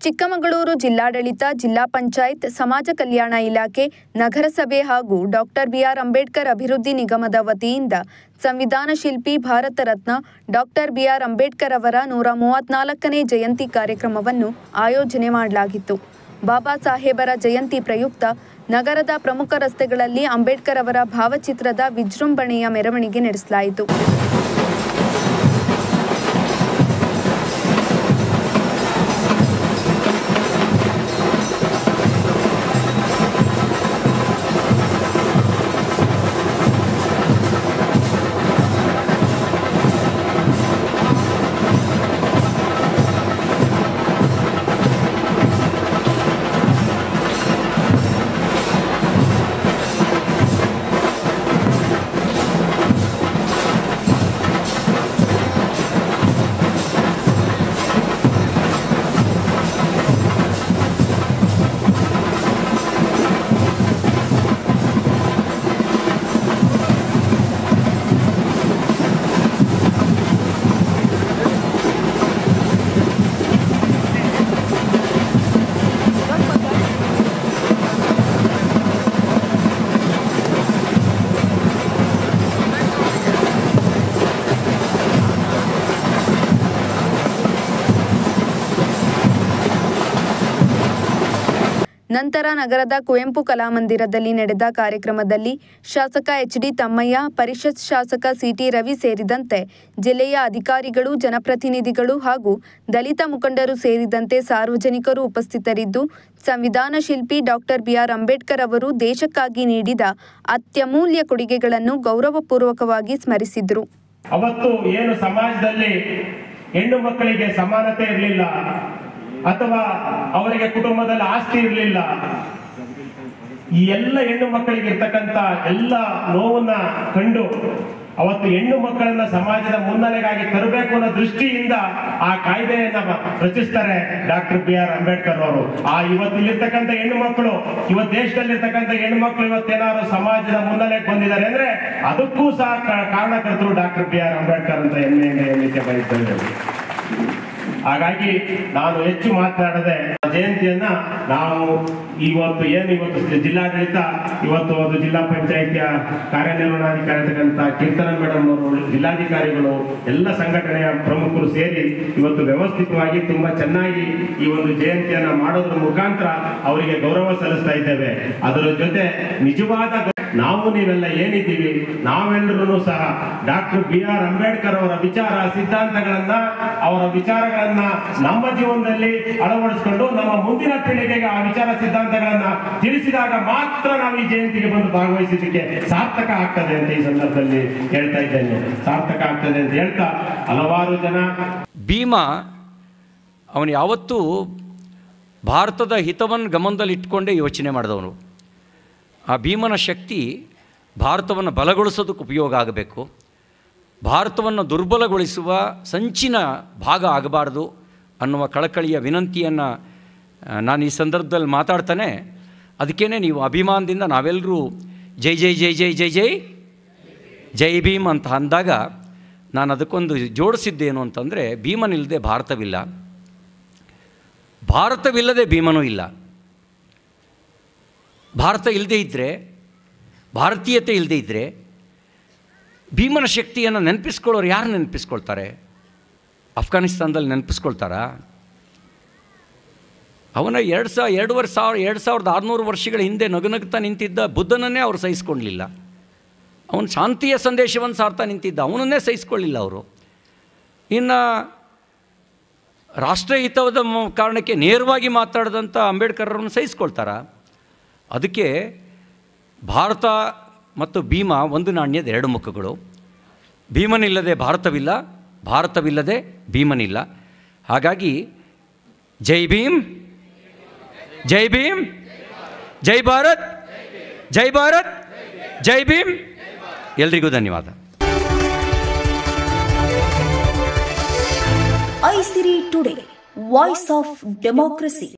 ಚಿಕ್ಕಮಗಳೂರು ಜಿಲ್ಲಾಡಳಿತ, ಜಿಲ್ಲಾ ಪಂಚಾಯತ್, ಸಮಾಜ ಕಲ್ಯಾಣ ಇಲಾಖೆ, ನಗರಸಭೆ ಹಾಗೂ ಡಾಕ್ಟರ್ ಬಿಆರ್ ಅಂಬೇಡ್ಕರ್ ಅಭಿವೃದ್ಧಿ ನಿಗಮದ ವತಿಯಿಂದ ಸಂವಿಧಾನ ಶಿಲ್ಪಿ ಭಾರತ ರತ್ನ ಡಾಕ್ಟರ್ ಬಿಆರ್ ಅಂಬೇಡ್ಕರ್ ಅವರ 134ನೇ ಜಯಂತಿ ಕಾರ್ಯಕ್ರಮವನ್ನು ಆಯೋಜನೆ ಮಾಡಲಾಗಿತ್ತು. ಬಾಬಾ ಸಾಹೇಬರ ಜಯಂತಿ ಪ್ರಯುಕ್ತ ನಗರದ ಪ್ರಮುಖ ರಸ್ತೆಗಳಲ್ಲಿ ಅಂಬೇಡ್ಕರ್ ಅವರ ಭಾವಚಿತ್ರದ ವಿಜೃಂಭಣೆಯ ಮೆರವಣಿಗೆ ನಡೆಸಲಾಯಿತು. ನಂತರ ನಗರದ ಕುವೆಂಪು ಕಲಾಮಂದಿರದಲ್ಲಿ ನಡೆದ ಕಾರ್ಯಕ್ರಮದಲ್ಲಿ ಶಾಸಕ ಎಚ್.ಡಿ. ತಮ್ಮಯ್ಯ, ಪರಿಷತ್ ಶಾಸಕ ಸಿ.ಟಿ. ರವಿ ಸೇರಿದಂತೆ ಜಿಲ್ಲೆಯ ಅಧಿಕಾರಿಗಳು, ಜನಪ್ರತಿನಿಧಿಗಳು ಹಾಗೂ ದಲಿತ ಮುಖಂಡರು ಸೇರಿದಂತೆ ಸಾರ್ವಜನಿಕರು ಉಪಸ್ಥಿತರಿದ್ದು, ಸಂವಿಧಾನ ಶಿಲ್ಪಿ ಡಾಕ್ಟರ್ ಬಿಆರ್ ಅಂಬೇಡ್ಕರ್ ಅವರು ದೇಶಕ್ಕಾಗಿ ನೀಡಿದ ಅತ್ಯಮೂಲ್ಯ ಕೊಡುಗೆಗಳನ್ನು ಗೌರವಪೂರ್ವಕವಾಗಿ ಸ್ಮರಿಸಿದರು. ಅವತ್ತು ಏನು ಸಮಾಜದಲ್ಲಿ ಹೆಣ್ಣು ಮಕ್ಕಳಿಗೆ ಸಮಾನತೆ ಇರಲಿಲ್ಲ ಅಥವಾ ಅವರಿಗೆ ಕುಟುಂಬದಲ್ಲಿ ಆಸ್ತಿ ಇರಲಿಲ್ಲ, ಈ ಎಲ್ಲ ಹೆಣ್ಣು ಮಕ್ಕಳಿಗೆ ಇರ್ತಕ್ಕಂಥ ಎಲ್ಲ ನೋವನ್ನ ಕಂಡು ಅವತ್ತು ಹೆಣ್ಣು ಮಕ್ಕಳನ್ನ ಸಮಾಜದ ಮುನ್ನಡೆಗಾಗಿ ತರಬೇಕು ಅನ್ನೋ ದೃಷ್ಟಿಯಿಂದ ಆ ಕಾಯ್ದೆಯನ್ನ ರಚಿಸ್ತಾರೆ ಡಾಕ್ಟರ್ ಬಿಆರ್ ಅಂಬೇಡ್ಕರ್ ಅವರು. ಇವತ್ತಿಲ್ಲಿರ್ತಕ್ಕಂಥ ಹೆಣ್ಣು ಮಕ್ಕಳು, ಇವತ್ತು ದೇಶದಲ್ಲಿರ್ತಕ್ಕಂಥ ಹೆಣ್ಣು ಮಕ್ಕಳು ಇವತ್ತೇನಾದ್ರು ಸಮಾಜದ ಮುನ್ನಡೆಗೆ ಬಂದಿದ್ದಾರೆ ಅಂದ್ರೆ ಅದಕ್ಕೂ ಸಹ ಕಾರಣಕರ್ತರು ಡಾಕ್ಟರ್ ಬಿಆರ್ ಅಂಬೇಡ್ಕರ್ ಅಂತ ಹೆಮ್ಮೆಯಿಂದ ಹೇಳಲಿಕ್ಕೆ ಬಯಸ್ತೇವೆ. ಹಾಗಾಗಿ ನಾನು ಹೆಚ್ಚು ಮಾತನಾಡದೆ ಜಯಂತಿಯನ್ನ ನಾವು ಇವತ್ತು ಜಿಲ್ಲಾಡಳಿತ ಇವತ್ತು ಒಂದು ಜಿಲ್ಲಾ ಪಂಚಾಯಿತಿಯ ಕಾರ್ಯನಿರ್ವಹಣಾಧಿಕಾರಿಯಾಗಿರ್ತಕ್ಕಂಥ ಕೀರ್ತನ ಮೇಡಮ್ ಅವರು, ಜಿಲ್ಲಾಧಿಕಾರಿಗಳು, ಎಲ್ಲ ಸಂಘಟನೆಯ ಪ್ರಮುಖರು ಸೇರಿ ಇವತ್ತು ವ್ಯವಸ್ಥಿತವಾಗಿ ತುಂಬಾ ಚೆನ್ನಾಗಿ ಈ ಒಂದು ಜಯಂತಿಯನ್ನ ಮಾಡೋದ್ರ ಮುಖಾಂತರ ಅವರಿಗೆ ಗೌರವ ಸಲ್ಲಿಸ್ತಾ ಇದ್ದೇವೆ. ಅದರ ಜೊತೆ ನಿಜವಾದ ನಾವು ನೀವೆಲ್ಲ ಏನಿದ್ದೀವಿ, ನಾವೆಲ್ಲರೂ ಸಹ ಡಾಕ್ಟರ್ ಬಿಆರ್ ಅಂಬೇಡ್ಕರ್ ಅವರ ವಿಚಾರ ಸಿದ್ಧಾಂತಗಳನ್ನ, ಅವರ ವಿಚಾರಗಳನ್ನ ನಮ್ಮ ಜೀವನದಲ್ಲಿ ಅಳವಡಿಸಿಕೊಂಡು ನಮ್ಮ ಮುಂದಿನ ಪೀಳಿಗೆಗೆ ಆ ವಿಚಾರ ಸಿದ್ಧಾಂತಗಳನ್ನ ತಿಳಿಸಿದಾಗ ಮಾತ್ರ ನಾವು ಈ ಜಯಂತಿಗೆ ಬಂದು ಭಾಗವಹಿಸಿದ್ದಕ್ಕೆ ಸಾರ್ಥಕ ಆಗ್ತದೆ ಅಂತ ಈ ಸಂದರ್ಭದಲ್ಲಿ ಹೇಳ್ತಾ ಇದ್ದೇನೆ. ಸಾರ್ಥಕ ಆಗ್ತದೆ ಅಂತ ಹೇಳ್ತಾ ಹಲವಾರು ಜನ ಭೀಮಾ ಅವನು ಯಾವತ್ತೂ ಭಾರತದ ಹಿತವನ್ನು ಗಮನದಲ್ಲಿ ಇಟ್ಕೊಂಡೇ ಯೋಚನೆ ಮಾಡಿದವನು. ಆ ಭೀಮನ ಶಕ್ತಿ ಭಾರತವನ್ನು ಬಲಗೊಳಿಸೋದಕ್ಕೆ ಉಪಯೋಗ ಆಗಬೇಕು, ಭಾರತವನ್ನು ದುರ್ಬಲಗೊಳಿಸುವ ಸಂಚಿನ ಭಾಗ ಆಗಬಾರ್ದು ಅನ್ನುವ ಕಳಕಳಿಯ ವಿನಂತಿಯನ್ನು ನಾನು ಈ ಸಂದರ್ಭದಲ್ಲಿ ಮಾತಾಡ್ತಾನೆ. ಅದಕ್ಕೇ ನೀವು ಅಭಿಮಾನದಿಂದ ನಾವೆಲ್ಲರೂ ಜೈ ಜೈ ಜೈ ಜೈ ಜೈ ಜೈ ಜೈ ಭೀಮ್ ಅಂತ ಅಂದಾಗ ನಾನು ಅದಕ್ಕೊಂದು ಜೋಡಿಸಿದ್ದೇನು ಅಂತಂದರೆ, ಭೀಮನಿಲ್ಲದೆ ಭಾರತವಿಲ್ಲ, ಭಾರತವಿಲ್ಲದೆ ಭೀಮನೂ ಇಲ್ಲ. ಭಾರತ ಇಲ್ಲದೇ ಇದ್ದರೆ, ಭಾರತೀಯತೆ ಇಲ್ಲದೇ ಇದ್ದರೆ ಭೀಮನ ಶಕ್ತಿಯನ್ನು ನೆನಪಿಸ್ಕೊಳ್ಳೋರು ಯಾರು ನೆನಪಿಸ್ಕೊಳ್ತಾರೆ? ಅಫ್ಘಾನಿಸ್ತಾನದಲ್ಲಿ ನೆನಪಿಸ್ಕೊಳ್ತಾರಾ? ಅವನ 2600 ವರ್ಷಗಳ ಹಿಂದೆ ನಗುನಗ್ತಾ ನಿಂತಿದ್ದ ಬುದ್ಧನನ್ನೇ ಅವರು ಸಹಿಸ್ಕೊಳ್ಳಲಿಲ್ಲ. ಅವನು ಶಾಂತಿಯ ಸಂದೇಶವನ್ನು ಸಾರ್ತಾ ನಿಂತಿದ್ದ, ಅವನನ್ನೇ ಸಹಿಸ್ಕೊಳ್ಳಿಲ್ಲ ಅವರು. ಇನ್ನು ರಾಷ್ಟ್ರಹಿತವಾದ ಕಾರಣಕ್ಕೆ ನೇರವಾಗಿ ಮಾತಾಡಿದಂಥ ಅಂಬೇಡ್ಕರ್ ಅವರನ್ನು ಸಹಿಸ್ಕೊಳ್ತಾರಾ? ಅದಕ್ಕೆ ಭಾರತ ಮತ್ತು ಭೀಮ ಒಂದು ನಾಣ್ಯದ ಎರಡು ಮುಖಗಳು. ಭೀಮನಿಲ್ಲದೆ ಭಾರತವಿಲ್ಲ, ಭಾರತವಿಲ್ಲದೆ ಭೀಮನಿಲ್ಲ. ಹಾಗಾಗಿ ಜೈ ಭೀಮ್, ಜೈ ಭೀಮ್, ಜೈ ಭಾರತ್, ಜೈ ಭಾರತ್, ಜೈ ಭೀಮ್. ಎಲ್ರಿಗೂ ಧನ್ಯವಾದ. ಐಸಿರಿ ಟುಡೇ, ವಾಯ್ಸ್ ಆಫ್ ಡೆಮೋಕ್ರಸಿ.